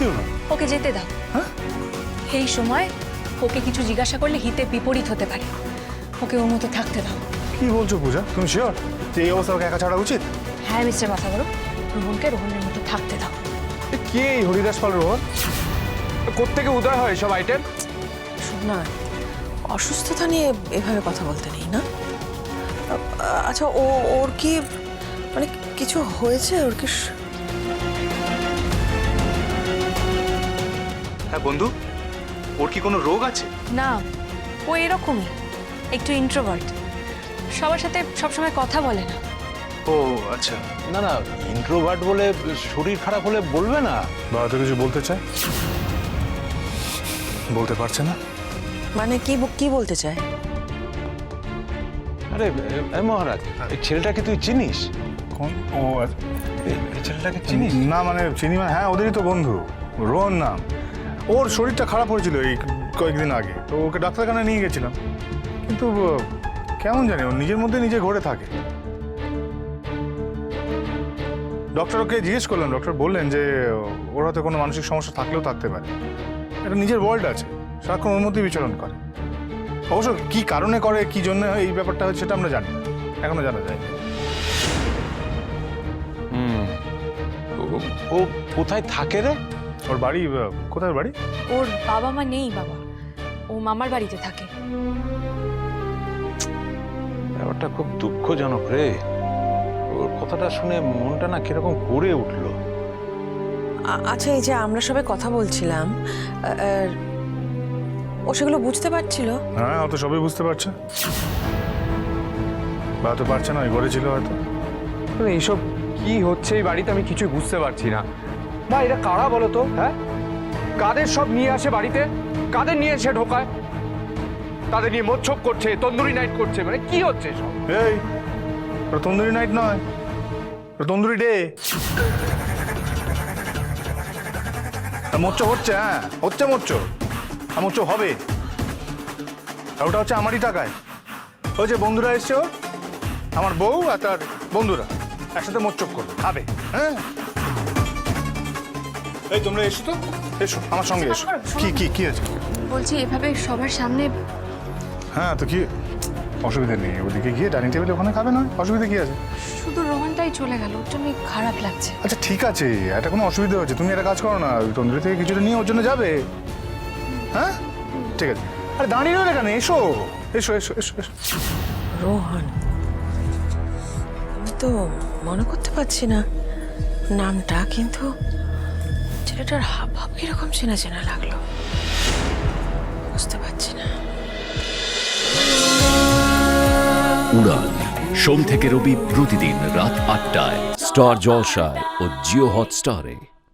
কি হলো? ওকে যেতে দাও। হ্যাঁ? এই সময় ওকে কিছু জিজ্ঞাসা করলে হিতে বিপরীত হতে পারে। ওকে ওর মতো থাকতে দাও। কি বলছো পূজা? তুমি শিওর যে এই অবস্থা ওকে একা ছাড়া উচিত? হ্যাঁ মিস্টার মাথা বড়, রোহনকে রোহনের মতো থাকতে দাও। কে এই হরিদাস পাল রোহন? কোত্থেকে উদয় হয় সব আইটেম? শোন না, অসুস্থতা নিয়ে এভাবে কথা বলতে নেই না। আচ্ছা ওর কি মানে কিছু হয়েছে? ওর কি হ্যাঁ বন্ধু, ওর কি কোনো রোগ আছে? না, ও এরকমই, একটু ইন্ট্রোভার্ট, সবার সাথে সবসময় কথা বলে না। ও আচ্ছা। না না, ইন্ট্রোভার্ট বলে শরীর খারাপ হলে বলবে না। বাবা তো কিছু বলতে চায়, বলতে পারছে না। মানে কি বলতে চায়? আরে মহারাজ, এই ছেলেটাকে তুই চিনিস? কোন? ও এই ছেলেটাকে চিনিস? না মানে চিনি মানে, হ্যাঁ ওদেরই তো বন্ধু, রোহন নাম। ওর শরীরটা খারাপ হয়েছিল এই কয়েকদিন আগে, তো ওকে ডাক্তারখানায় নিয়ে গেছিলাম। কিন্তু কেমন জানি ও নিজের মধ্যে নিজে ঘরে থাকে। ডক্টর ওকে জিজ্ঞেস করলাম, ডক্টর বললেন যে ওর হয়তো কোনো মানসিক সমস্যা থাকলেও থাকতে পারে। একটা নিজের ওয়ার্ল্ড আছে, সারাক্ষণ ওর মধ্যেই বিচরণ করে। অবশ্য কি কারণে করে, কি জন্য এই ব্যাপারটা হচ্ছে সেটা আমরা জানি না, এখনো জানা যায়। ও কোথায় থাকে রে? ওর বাড়ি কোথায়? বাড়ি ওর বাবা মা নেই বাবা, ও মামার বাড়িতে থাকে। ব্যাপারটা খুব দুঃখজনক রে। ওর কথাটা শুনে মনটা না কিরকম করে উঠলো। আচ্ছা, এই যে আমরা সবাই কথা বলছিলাম, ও সেগুলো বুঝতে পারছিল? হ্যাঁ, ও তো সবই বুঝতে পারছে। বা তো পারছে না, ওই ঘরে ছিল হয়তো। এইসব কি হচ্ছে এই বাড়িতে আমি কিছুই বুঝতে পারছি না। বা এটা কারা বলো তো? হ্যাঁ, কাদের সব নিয়ে আসে বাড়িতে, কাদের নিয়ে এসে ঢোকায়, তাদের নিয়ে মোচ্ছব করছে, তন্দুরি নাইট করছে, মানে কি হচ্ছে সব? এই ওটা তন্দুরি নাইট নয়, ওটা তন্দুরি ডে। মোচ্চ হচ্ছে, হ্যাঁ হচ্ছে মোচ্চ, আর মোচ্চ হবে। আর ওটা হচ্ছে আমারই টাকায়। ওই যে বন্ধুরা এসছে, ওর আমার বউ আর তার বন্ধুরা একসাথে মোচ্চপ করবে, খাবে। হ্যাঁ, এই তোমরা এসো তো, এসো আমার সঙ্গে এসো। কি কি কি আছে? বলছি এভাবে সবার সামনে। হ্যাঁ তো কি অসুবিধা নেই, ওদিকে গিয়ে ডাইনিং টেবিলে ওখানে খাবে না, অসুবিধা কি আছে? শুধু রোহনটাই চলে গেল, ওর জন্য খারাপ লাগছে। আচ্ছা ঠিক আছে, এটা কোনো অসুবিধা হচ্ছে, তুমি একটা কাজ করো না, ওই তন্দুরি থেকে কিছুটা নিয়ে ওর জন্য যাবে। হ্যাঁ ঠিক আছে। আরে দাঁড়িয়ে রইলে কেন, এসো এসো এসো এসো এসো। রোহন, আমি তো মনে করতে পারছি না নামটা, কিন্তু ছেলেটার হাব ভাব কিরকম চেনা চেনা লাগলো, বুঝতে পারছি না। উড়ান সোম থেকে রবি প্রতিদিন রাত ৮টায় স্টার জলসায় ও জিও হটস্টারে।